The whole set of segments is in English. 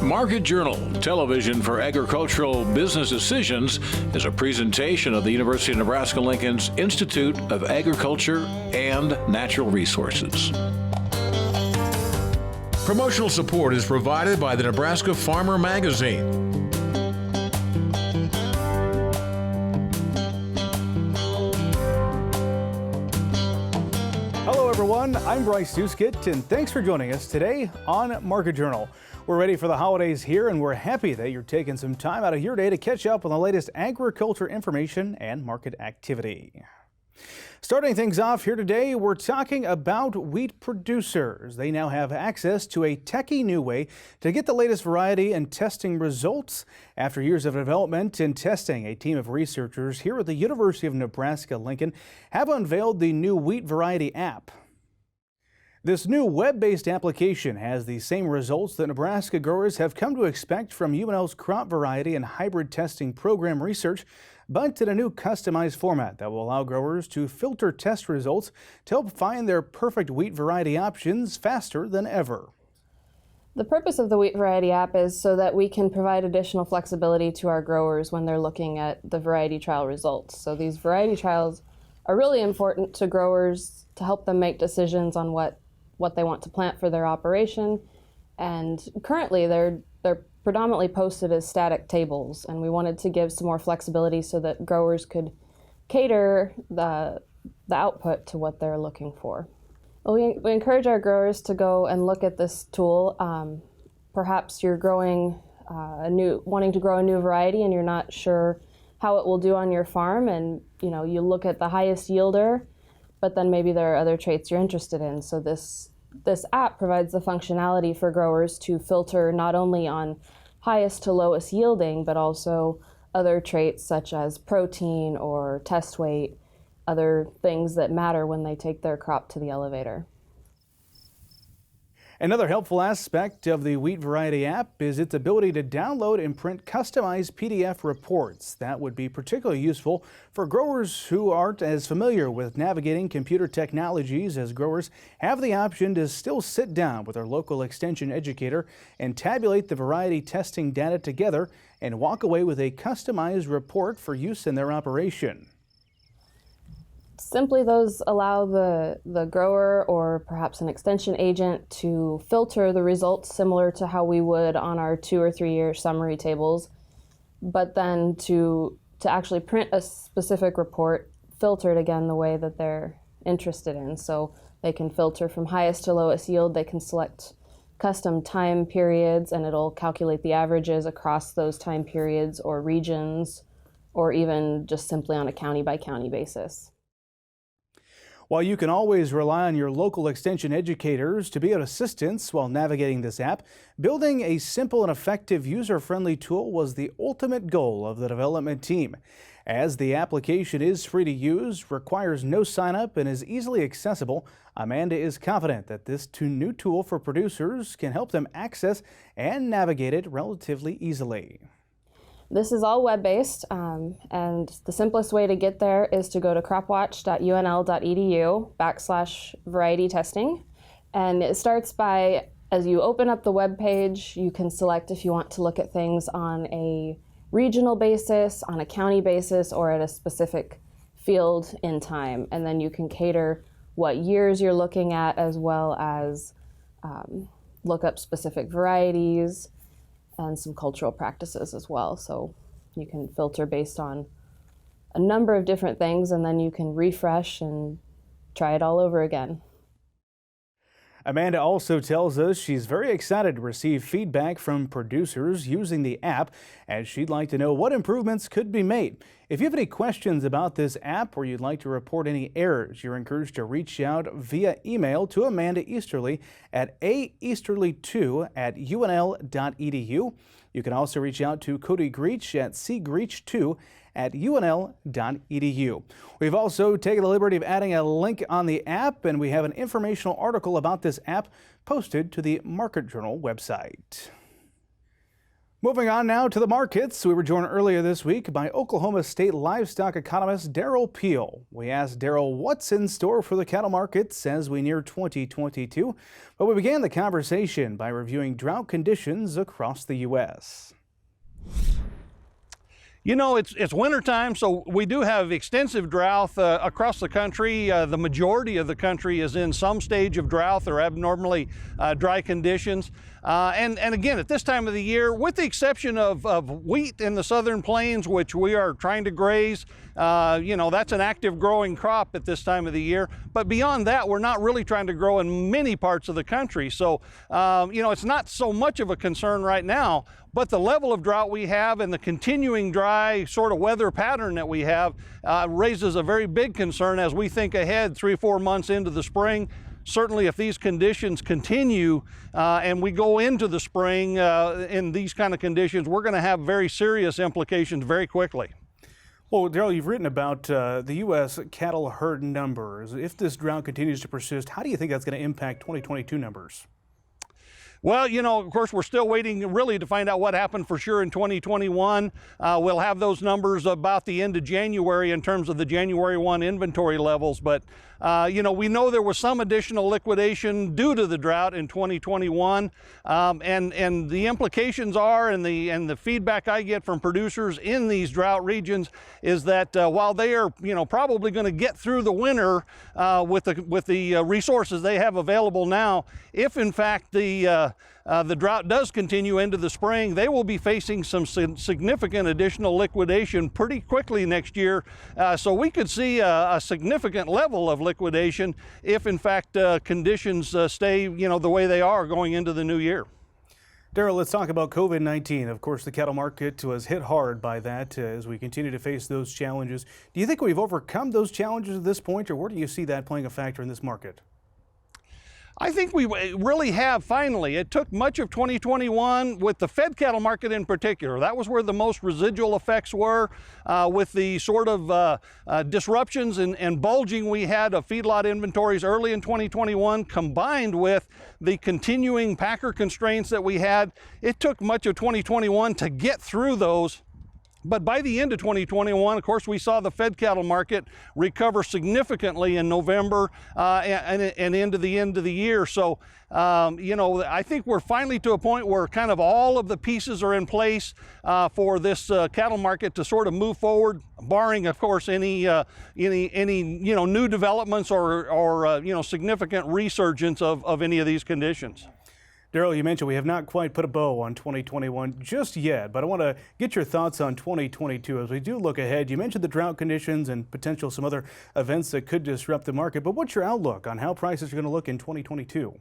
Market Journal, television for agricultural business decisions, is a presentation of the University of Nebraska-Lincoln's Institute of Agriculture and Natural Resources. Promotional support is provided by the Nebraska Farmer Magazine. Hello everyone, I'm Bryce Duskett, and thanks for joining us today on Market Journal. We're ready for the holidays here, and we're happy that you're taking some time out of your day to catch up on the latest agriculture information and market activity. Starting things off here today, we're talking about wheat producers. They now have access to a techie new way to get the latest variety and testing results. After years of development and testing, a team of researchers here at the University of Nebraska-Lincoln have unveiled the new wheat variety app. This new web-based application has the same results that Nebraska growers have come to expect from UNL'S crop variety and hybrid testing program research, but in a new customized format that will allow growers to filter test results to help find their perfect wheat variety options faster than ever. The purpose of the wheat variety app is so that we can provide additional flexibility to our growers when they're looking at the variety trial results. So these variety trials are really important to growers to help them make decisions on what they want to plant for their operation. And currently they're predominantly posted as static tables, and we wanted to give some more flexibility so that growers could cater the output to what they're looking for. Well, we encourage our growers to go and look at this tool. Perhaps you're wanting to grow a new variety and you're not sure how it will do on your farm, and you look at the highest yielder, but then maybe there are other traits you're interested in. So this app provides the functionality for growers to filter not only on highest to lowest yielding, but also other traits such as protein or test weight, other things that matter when they take their crop to the elevator. Another helpful aspect of the wheat variety app is its ability to download and print customized PDF reports. That would be particularly useful for growers who aren't as familiar with navigating computer technologies, as growers have the option to still sit down with their local extension educator and tabulate the variety testing data together and walk away with a customized report for use in their operation. Simply, those allow the grower or perhaps an extension agent to filter the results similar to how we would on our 2 or 3 year summary tables, but then to actually print a specific report filtered again the way that they're interested in. So they can filter from highest to lowest yield, they can select custom time periods, and it'll calculate the averages across those time periods or regions, or even just simply on a county by county basis. While you can always rely on your local extension educators to be of assistance while navigating this app, building a simple and effective user-friendly tool was the ultimate goal of the development team. As the application is free to use, requires no sign-up, and is easily accessible, Amanda is confident that this new tool for producers can help them access and navigate it relatively easily. This is all web-based, and the simplest way to get there is to go to cropwatch.unl.edu/variety testing. And it starts by, as you open up the web page, you can select if you want to look at things on a regional basis, on a county basis, or at a specific field in time. And then you can cater what years you're looking at, as well as look up specific varieties and some cultural practices as well. So you can filter based on a number of different things, and then you can refresh and try it all over again. Amanda also tells us she's very excited to receive feedback from producers using the app, as she'd like to know what improvements could be made. If you have any questions about this app or you'd like to report any errors, you're encouraged to reach out via email to Amanda Easterly at aeasterly2@unl.edu. You can also reach out to Cody Greach at cgreach2@unl.edu. We've also taken the liberty of adding a link on the app, and we have an informational article about this app posted to the Market Journal website. Moving on now to the markets. We were joined earlier this week by Oklahoma State livestock economist Derrell Peel. We asked Derrell what's in store for the cattle markets as we near 2022, but we began the conversation by reviewing drought conditions across the U.S. You know, it's wintertime, so we do have extensive drought across the country. The majority of the country is in some stage of drought or abnormally dry conditions. And again, at this time of the year, with the exception of wheat in the southern plains, which we are trying to graze, you know, that's an active growing crop at this time of the year. But beyond that, we're not really trying to grow in many parts of the country. So, you know, it's not so much of a concern right now. But the level of drought we have and the continuing dry sort of weather pattern that we have raises a very big concern as we think ahead 3 or 4 months into the spring. Certainly if these conditions continue and we go into the spring in these kind of conditions, we're going to have very serious implications very quickly. Well, Derrell, you've written about the U.S. cattle herd numbers. If this drought continues to persist, how do you think that's going to impact 2022 numbers? Well, you know, of course, we're still waiting really to find out what happened for sure in 2021. We'll have those numbers about the end of January in terms of the January 1 inventory levels. But, you know, we know there was some additional liquidation due to the drought in 2021. And the implications are, and the feedback I get from producers in these drought regions is that while they are, you know, probably going to get through the winter with the resources they have available now, if in fact the drought does continue into the spring, they will be facing some significant additional liquidation pretty quickly next year. So we could see a significant level of liquidation if in fact conditions stay, you know, the way they are going into the new year. Derrell, let's talk about COVID-19. Of course, the cattle market was hit hard by that as we continue to face those challenges. Do you think we've overcome those challenges at this point, or where do you see that playing a factor in this market? I think we really have finally. It took much of 2021 with the fed cattle market in particular. That was where the most residual effects were with the sort of disruptions and bulging we had of feedlot inventories early in 2021 combined with the continuing packer constraints that we had. It took much of 2021 to get through those. But by the end of 2021, of course, we saw the fed cattle market recover significantly in November and into the end of the year. So, you know, I think we're finally to a point where kind of all of the pieces are in place for this cattle market to sort of move forward, barring, of course, any you know, new developments or you know, significant resurgence of any of these conditions. Derrell, you mentioned we have not quite put a bow on 2021 just yet, but I want to get your thoughts on 2022 as we do look ahead. You mentioned the drought conditions and potential some other events that could disrupt the market, but what's your outlook on how prices are going to look in 2022?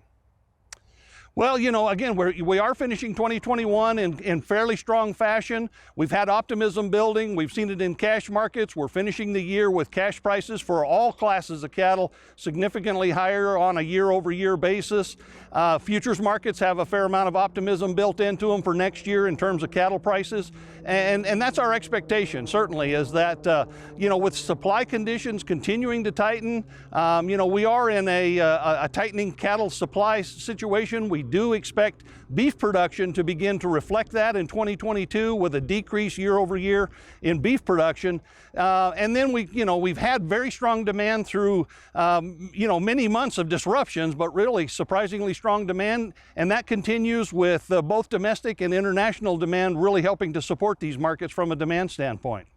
Well, you know, again, we are finishing 2021 in fairly strong fashion. We've had optimism building. We've seen it in cash markets. We're finishing the year with cash prices for all classes of cattle significantly higher on a year-over-year basis. Futures markets have a fair amount of optimism built into them for next year in terms of cattle prices. And that's our expectation, certainly, is that, you know, with supply conditions continuing to tighten, you know, we are in a tightening cattle supply situation. We do expect beef production to begin to reflect that in 2022 with a decrease year over year in beef production. And then we've had very strong demand through, you know, many months of disruptions, but really surprisingly strong demand. And that continues with both domestic and international demand really helping to support these markets from a demand standpoint.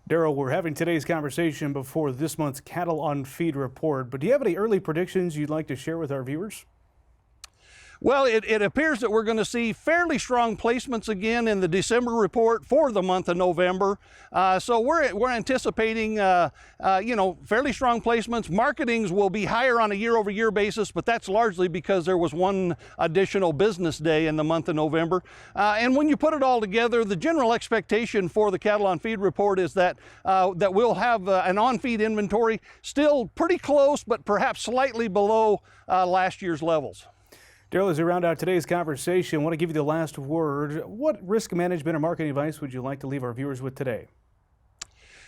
Derrell, we're having today's conversation before this month's Cattle on Feed report, but do you have any early predictions you'd like to share with our viewers? Well, it appears that we're going to see fairly strong placements again in the December report for the month of November. So we're anticipating, you know, fairly strong placements. Marketings will be higher on a year-over-year basis, but that's largely because there was one additional business day in the month of November. And when you put it all together, the general expectation for the Cattle on Feed report is that we'll have an on-feed inventory still pretty close, but perhaps slightly below last year's levels. Derrell, as we round out today's conversation, I want to give you the last word. What risk management or marketing advice would you like to leave our viewers with today?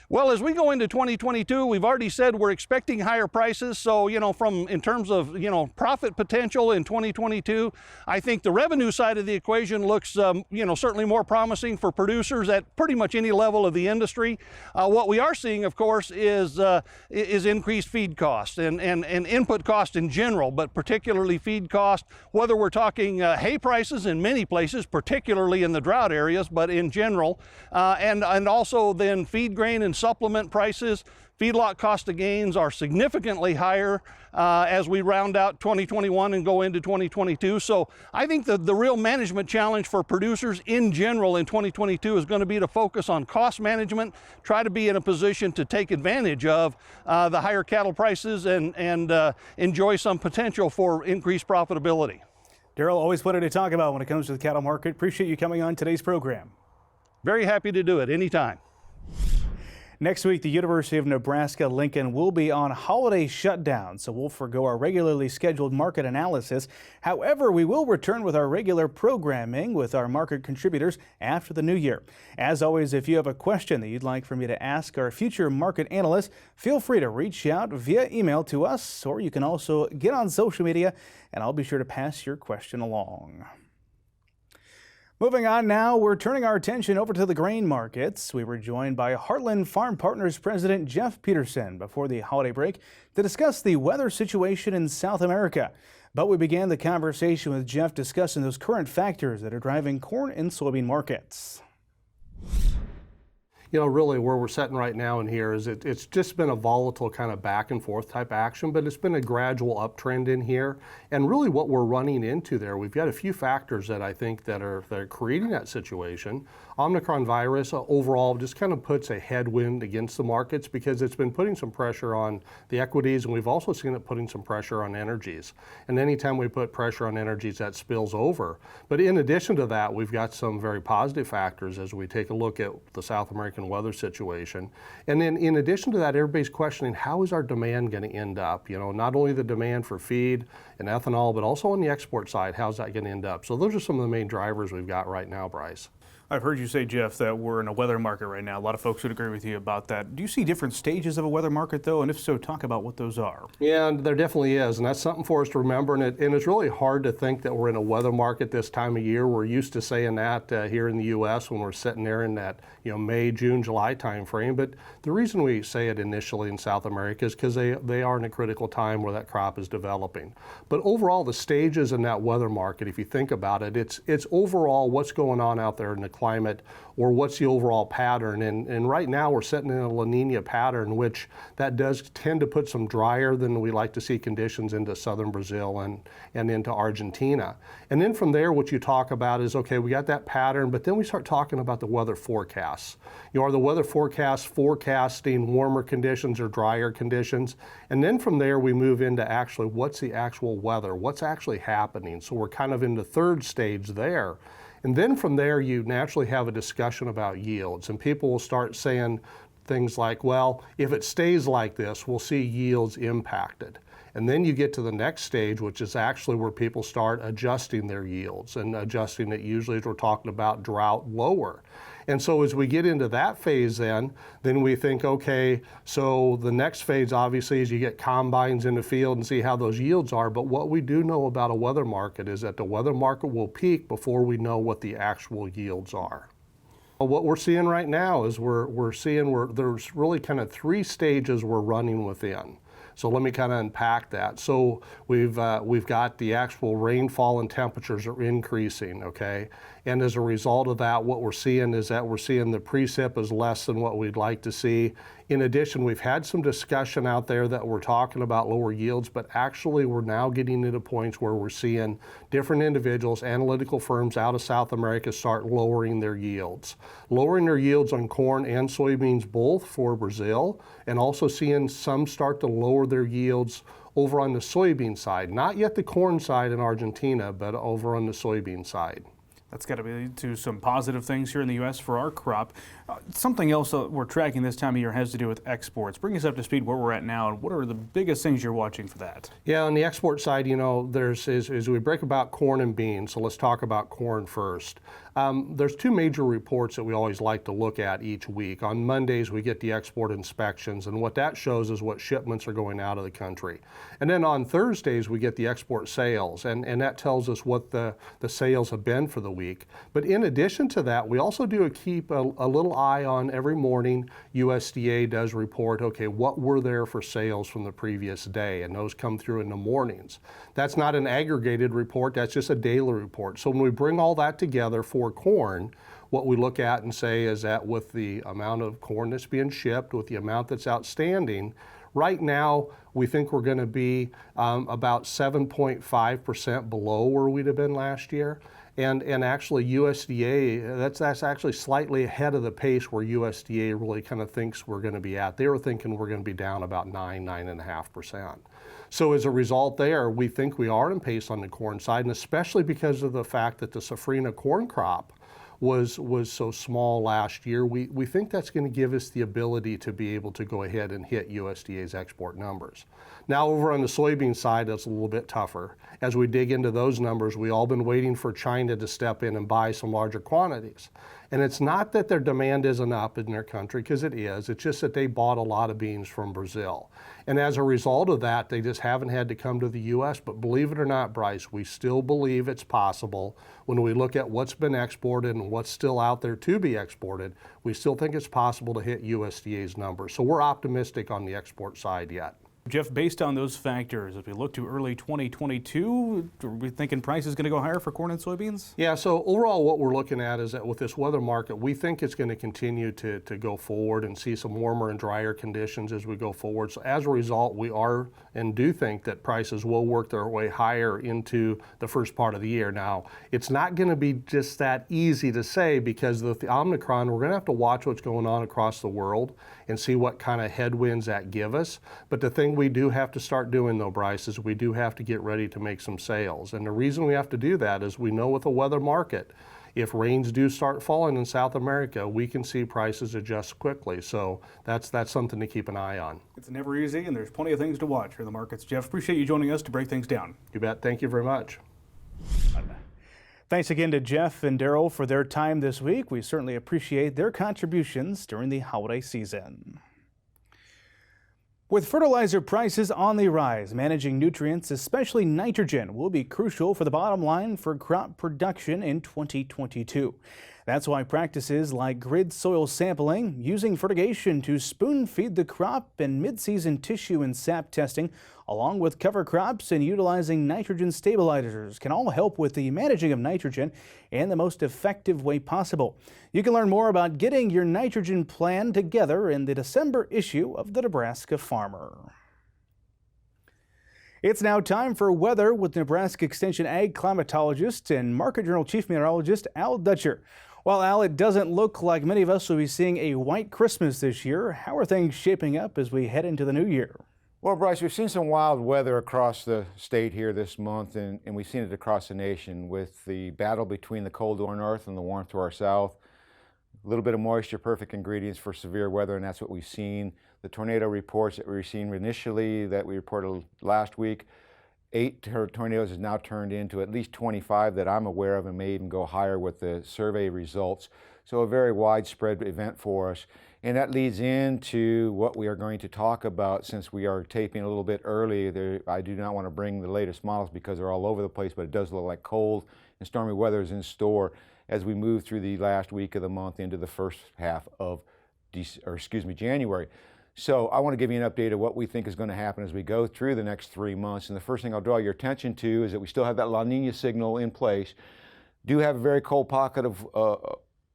Well, as we go into 2022, we've already said we're expecting higher prices. So, in terms of, profit potential in 2022, I think the revenue side of the equation looks, certainly more promising for producers at pretty much any level of the industry. What we are seeing, of course, is increased feed costs and input cost in general, but particularly feed cost, whether we're talking hay prices in many places, particularly in the drought areas, but in general, and also then feed grain and supplement prices. Feedlot cost of gains are significantly higher as we round out 2021 and go into 2022. So I think the real management challenge for producers in general in 2022 is going to be to focus on cost management, try to be in a position to take advantage of the higher cattle prices and enjoy some potential for increased profitability. Derrell, always plenty to talk about when it comes to the cattle market. Appreciate you coming on today's program. Very happy to do it anytime. Next week, the University of Nebraska-Lincoln will be on holiday shutdown, so we'll forgo our regularly scheduled market analysis. However, we will return with our regular programming with our market contributors after the new year. As always, if you have a question that you'd like for me to ask our future market analysts, feel free to reach out via email to us, or you can also get on social media, and I'll be sure to pass your question along. Moving on now, we're turning our attention over to the grain markets. We were joined by Heartland Farm Partners President Jeff Peterson before the holiday break to discuss the weather situation in South America. But we began the conversation with Jeff discussing those current factors that are driving corn and soybean markets. Really where we're sitting right now in here is it's just been a volatile kind of back and forth type action, but it's been a gradual uptrend in here. And really what we're running into there, we've got a few factors that I think that are creating that situation. Omicron virus overall just kind of puts a headwind against the markets because it's been putting some pressure on the equities, and we've also seen it putting some pressure on energies. And anytime we put pressure on energies, that spills over. But in addition to that, we've got some very positive factors as we take a look at the South American weather situation. And then in addition to that, everybody's questioning, how is our demand going to end up? Not only the demand for feed and ethanol, but also on the export side, how's that going to end up? So those are some of the main drivers we've got right now, Bryce. I've heard you say, Jeff, that we're in a weather market right now. A lot of folks would agree with you about that. Do you see different stages of a weather market, though? And if so, talk about what those are. Yeah, and there definitely is. And that's something for us to remember. And it's really hard to think that we're in a weather market this time of year. We're used to saying that here in the U.S. when we're sitting there in that May, June, July time frame. But the reason we say it initially in South America is because they are in a critical time where that crop is developing. But overall, the stages in that weather market, if you think about it, it's overall what's going on out there in the climate, or what's the overall pattern. And right now we're sitting in a La Nina pattern, which that does tend to put some drier than we like to see conditions into southern Brazil and into Argentina. And then from there, what you talk about is, okay, we got that pattern, but then we start talking about the weather forecasts. Are the weather forecasts forecasting warmer conditions or drier conditions? And then from there, we move into actually what's the actual weather, what's actually happening. So we're kind of in the third stage there. And then from there, you naturally have a discussion about yields. And people will start saying things like, well, if it stays like this, we'll see yields impacted. And then you get to the next stage, which is actually where people start adjusting their yields, and adjusting it usually as we're talking about drought lower. And so as we get into that phase then we think, okay, so the next phase obviously is you get combines in the field and see how those yields are. But what we do know about a weather market is that the weather market will peak before we know what the actual yields are. What we're seeing right now is we're seeing there's really kind of three stages we're running within. So let me kind of unpack that. So we've got the actual rainfall and temperatures are increasing, okay? And as a result of that, what we're seeing is that we're seeing the precip is less than what we'd like to see. In addition, we've had some discussion out there that we're talking about lower yields, but actually we're now getting to the points where we're seeing different individuals, analytical firms out of South America start lowering their yields. Lowering their yields on corn and soybeans both for Brazil, and also seeing some start to lower their yields over on the soybean side. Not yet the corn side in Argentina, but over on the soybean side. That's got to be to some positive things here in the U.S. for our crop. Something else that we're tracking this time of year has to do with exports. Bring us up to speed where we're at now, and what are the biggest things you're watching for that? Yeah, on the export side, there's as we break about corn and beans, so let's talk about corn first. There's two major reports that we always like to look at each week. On Mondays, we get the export inspections, and what that shows is what shipments are going out of the country. And then on Thursdays, we get the export sales, and that tells us what the sales have been for the week. But in addition to that, we also do keep a little eye on every morning. USDA does report, okay, what were there for sales from the previous day, and those come through in the mornings. That's not an aggregated report, that's just a daily report. So when we bring all that together for corn, what we look at and say is that with the amount of corn that's being shipped, with the amount that's outstanding, right now we think we're going to be about 7.5% below where we'd have been last year. And actually USDA, that's actually slightly ahead of the pace where USDA really kind of thinks we're going to be at. They were thinking we're going to be down about 9.5%. So as a result there, we think we are in pace on the corn side, and especially because of the fact that the safrinha corn crop was so small last year, we think that's going to give us the ability to be able to go ahead and hit USDA's export numbers. Now over on the soybean side, that's a little bit tougher. As we dig into those numbers, we've all been waiting for China to step in and buy some larger quantities. And it's not that their demand isn't up in their country, because it is. It's just that they bought a lot of beans from Brazil. And as a result of that, they just haven't had to come to the U.S. But believe it or not, Bryce, we still believe it's possible. When we look at what's been exported and what's still out there to be exported, we still think it's possible to hit USDA's numbers. So we're optimistic on the export side yet. Jeff, based on those factors, as we look to early 2022, are we thinking price is going to go higher for corn and soybeans? Yeah, so overall what we're looking at is that with this weather market, we think it's going to continue to go forward and see some warmer and drier conditions as we go forward. So as a result, we are and do think that prices will work their way higher into the first part of the year. Now, it's not going to be just that easy to say, because with the Omicron, we're going to have to watch what's going on across the world and see what kind of headwinds that give us. But the thing we do have to start doing though, Bryce, is we do have to get ready to make some sales. And the reason we have to do that is we know with the weather market, if rains do start falling in South America, we can see prices adjust quickly. So that's something to keep an eye on. It's never easy, and there's plenty of things to watch here in the markets. Jeff, appreciate you joining us to break things down. You bet. Thank you very much. Thanks again to Jeff and Derrell for their time this week. We certainly appreciate their contributions during the holiday season. With fertilizer prices on the rise, managing nutrients, especially nitrogen, will be crucial for the bottom line for crop production in 2022. That's why practices like grid soil sampling, using fertigation to spoon feed the crop, and mid-season tissue and sap testing, along with cover crops and utilizing nitrogen stabilizers, can all help with the managing of nitrogen in the most effective way possible. You can learn more about getting your nitrogen plan together in the December issue of the Nebraska Farmer. It's now time for weather with Nebraska Extension Ag climatologist and Market Journal Chief Meteorologist Al Dutcher. Well, Al, it doesn't look like many of us will be seeing a white Christmas this year. How are things shaping up as we head into the new year? Well, Bryce, we've seen some wild weather across the state here this month, and we've seen it across the nation with the battle between the cold to our north and the warmth to our south. A little bit of moisture, perfect ingredients for severe weather, and that's what we've seen. The tornado reports that we received initially that we reported last week, 8 tornadoes has now turned into at least 25 that I'm aware of, and may even go higher with the survey results. So a very widespread event for us. And that leads into what we are going to talk about. Since we are taping a little bit early, I do not want to bring the latest models because they're all over the place, but it does look like cold and stormy weather is in store as we move through the last week of the month into the first half of January. So I want to give you an update of what we think is going to happen as we go through the next 3 months. And the first thing I'll draw your attention to is that we still have that La Nina signal in place. Do have a very cold pocket of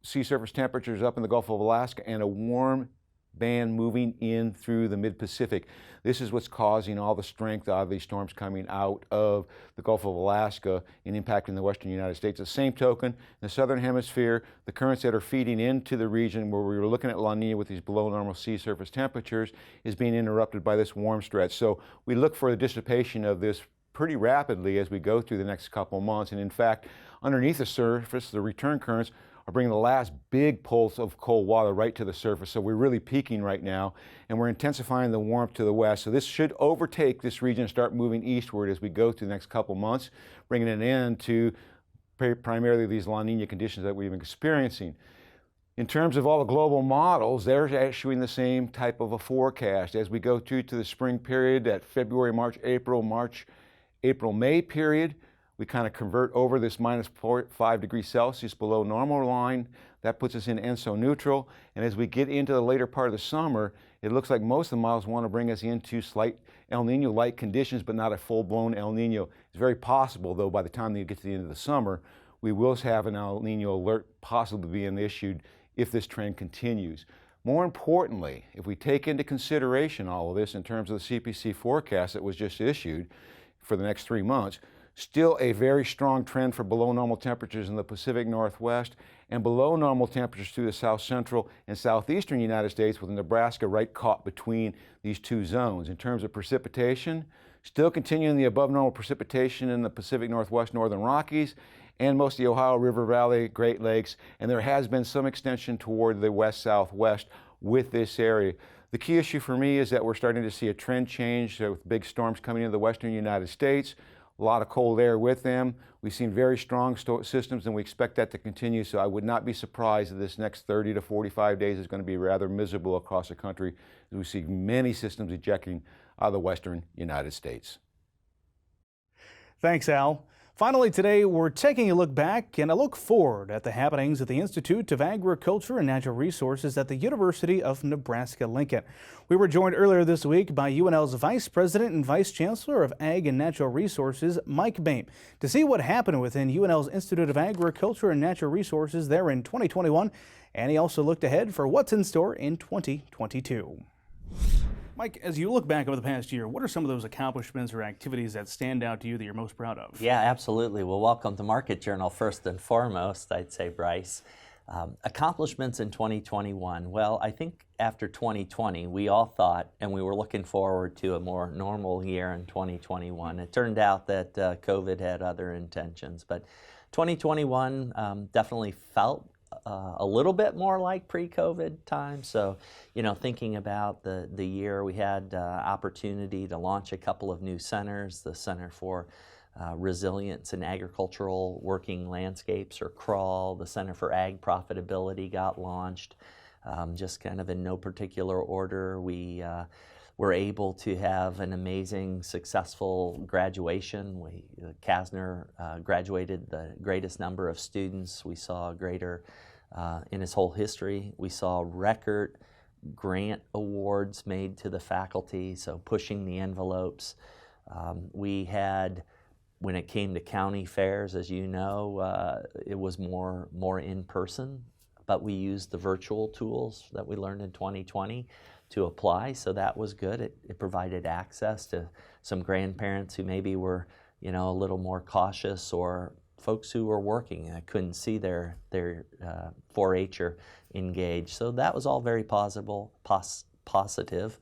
sea surface temperatures up in the Gulf of Alaska and a warm band moving in through the mid-Pacific. This is what's causing all the strength of these storms coming out of the Gulf of Alaska and impacting the western United States. At the same token, in the southern hemisphere, the currents that are feeding into the region where we were looking at La Nina with these below normal sea surface temperatures is being interrupted by this warm stretch. So we look for the dissipation of this pretty rapidly as we go through the next couple of months. And in fact, underneath the surface, the return currents are bringing the last big pulse of cold water right to the surface. So we're really peaking right now, and we're intensifying the warmth to the west. So this should overtake this region and start moving eastward as we go through the next couple months, bringing an end to primarily these La Nina conditions that we've been experiencing. In terms of all the global models, they're issuing the same type of a forecast. As we go through to the spring period, that February, March, April, May period, we kind of convert over this minus 5 degrees Celsius below normal line. That puts us in ENSO neutral. And as we get into the later part of the summer, it looks like most of the models want to bring us into slight El Nino-like conditions, but not a full-blown El Nino. It's very possible, though, by the time you get to the end of the summer, we will have an El Nino alert possibly being issued if this trend continues. More importantly, if we take into consideration all of this in terms of the CPC forecast that was just issued for the next 3 months, still a very strong trend for below normal temperatures in the Pacific Northwest and below normal temperatures through the south central and southeastern United States, with Nebraska right caught between these two zones. In terms of precipitation, still continuing the above normal precipitation in the Pacific Northwest, Northern Rockies, and most of the Ohio River Valley, Great Lakes, and there has been some extension toward the west-southwest with this area. The key issue for me is that we're starting to see a trend change with big storms coming into the western United States, a lot of cold air with them. We've seen very strong systems, and we expect that to continue, so I would not be surprised that this next 30 to 45 days is going to be rather miserable across the country as we see many systems ejecting out of the western United States. Thanks, Al. Finally today, we're taking a look back and a look forward at the happenings at the Institute of Agriculture and Natural Resources at the University of Nebraska-Lincoln. We were joined earlier this week by UNL'S Vice President and Vice Chancellor of Ag and Natural Resources, Mike Boehm, to see what happened within UNL'S Institute of Agriculture and Natural Resources there in 2021, and he also looked ahead for what's in store in 2022. Mike, as you look back over the past year, what are some of those accomplishments or activities that stand out to you that you're most proud of? Yeah, absolutely. Well, welcome to Market Journal first and foremost, I'd say, Bryce. Accomplishments in 2021. Well, I think after 2020, we all thought, and we were looking forward to a more normal year in 2021. It turned out that COVID had other intentions, but 2021 definitely felt a little bit more like pre-COVID time. So, you know, thinking about the year, we had opportunity to launch a couple of new centers, the Center for Resilience in Agricultural Working Landscapes, or CRAWL, the Center for Ag Profitability got launched. Just kind of in no particular order, we were able to have an amazing, successful graduation. Kasner graduated the greatest number of students. We saw greater in his whole history. We saw record grant awards made to the faculty, so pushing the envelopes. We had, when it came to county fairs, as you know, it was more in person, but we used the virtual tools that we learned in 2020 to apply, so that was good. It provided access to some grandparents who maybe were, you know, a little more cautious, or folks who were working and couldn't see their 4-H'er engaged. So that was all very positive.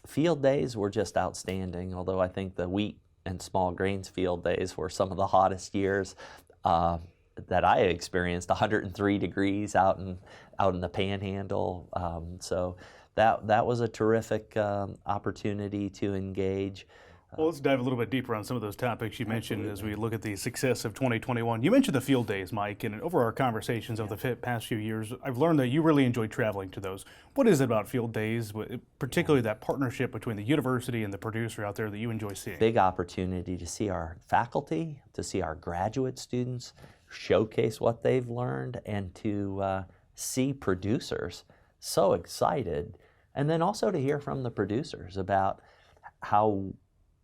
Field days were just outstanding, although I think the wheat and small grains field days were some of the hottest years that I experienced. 103 degrees out in the Panhandle. So that was a terrific opportunity to engage. Well, let's dive a little bit deeper on some of those topics you mentioned as we look at the success of 2021. You mentioned the field days, Mike, and over our conversations over the past few years, I've learned that you really enjoy traveling to those. What is it about field days, particularly that partnership between the university and the producer out there, that you enjoy seeing? Big opportunity to see our faculty, to see our graduate students showcase what they've learned, and to see producers so excited, and then also to hear from the producers about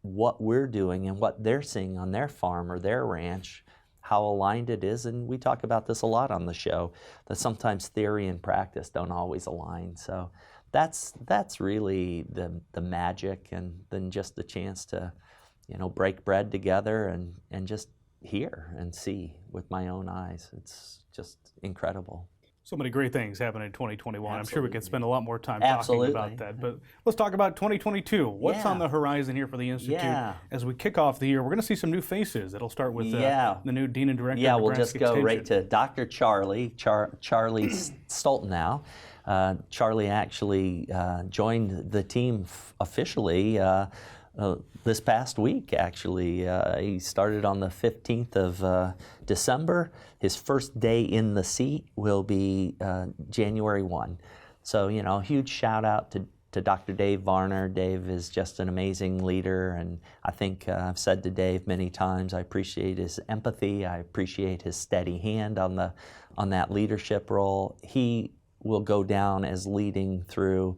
what we're doing and what they're seeing on their farm or their ranch, how aligned it is. And we talk about this a lot on the show, that sometimes theory and practice don't always align. So that's really the magic, and then just the chance to, you know, break bread together and just hear and see with my own eyes. It's just incredible. So many great things happened in 2021. Absolutely. I'm sure we could spend a lot more time Absolutely. talking about that. But let's talk about 2022. What's on the horizon here for the Institute? As we kick off the year, we're going to see some new faces. It'll start with the new Dean and Director of we'll just go Extension. right to Dr. Charlie Stoltenau. Charlie actually joined the team officially this past week, actually. He started on the 15th of December. His first day in the seat will be January 1. So, you know, huge shout out to Dr. Dave Varner. Dave is just an amazing leader, and I think I've said to Dave many times, I appreciate his empathy, I appreciate his steady hand on that leadership role. He will go down as leading through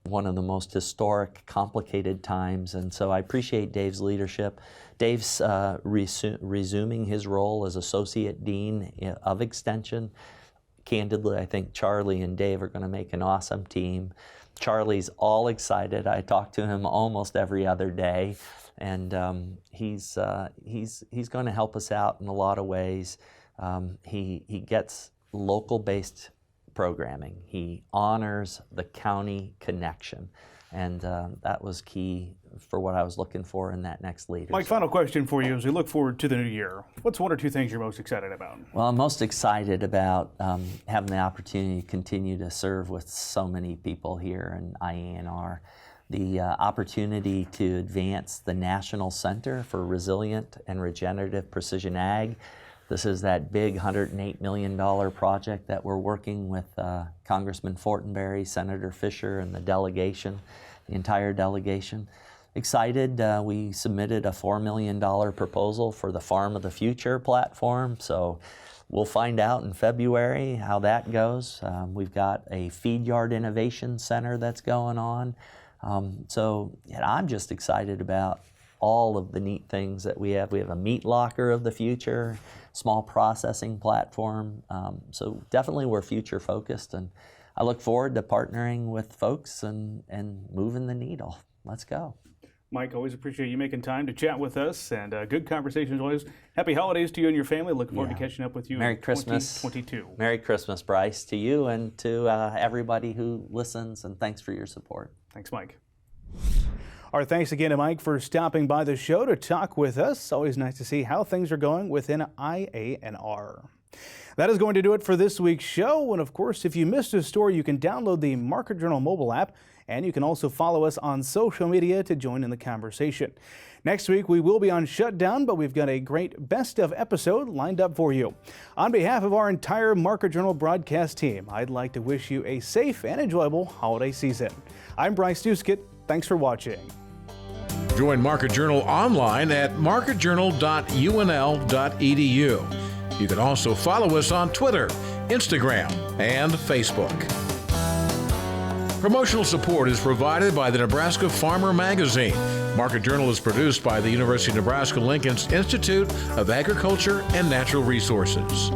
one of the most historic, complicated times, and so I appreciate Dave's leadership. Dave's resuming his role as Associate Dean of Extension. Candidly, I think Charlie and Dave are going to make an awesome team. Charlie's all excited. I talk to him almost every other day, and he's going to help us out in a lot of ways. He gets local-based programming. He honors the county connection, and that was key for what I was looking for in that next leader. Mike, final question for you as we look forward to the new year. What's one or two things you're most excited about? Well, I'm most excited about having the opportunity to continue to serve with so many people here in IANR. The opportunity to advance the National Center for Resilient and Regenerative Precision Ag. This is that big $108 million project that we're working with Congressman Fortenberry, Senator Fisher, and the delegation, the entire delegation. Excited, we submitted a $4 million proposal for the Farm of the Future platform, so we'll find out in February how that goes. We've got a feed yard innovation center that's going on. So I'm just excited about all of the neat things that we have. We have a meat locker of the future, small processing platform. So definitely we're future focused, and I look forward to partnering with folks and moving the needle. Let's go. Mike, always appreciate you making time to chat with us, and good conversations always. Happy holidays to you and your family. Looking forward to catching up with you Merry in Christmas. 2022. Merry Christmas, Bryce, to you and to everybody who listens, and thanks for your support. Thanks, Mike. Our thanks again to Mike for stopping by the show to talk with us. Always nice to see how things are going within IANR. That is going to do it for this week's show. And of course, if you missed a story, you can download the Market Journal mobile app, and you can also follow us on social media to join in the conversation. Next week, we will be on shutdown, but we've got a great best of episode lined up for you. On behalf of our entire Market Journal broadcast team, I'd like to wish you a safe and enjoyable holiday season. I'm Bryce Duskett. Thanks for watching. Join Market Journal online at marketjournal.unl.edu. You can also follow us on Twitter, Instagram, and Facebook. Promotional support is provided by the Nebraska Farmer Magazine. Market Journal is produced by the University of Nebraska-Lincoln's Institute of Agriculture and Natural Resources.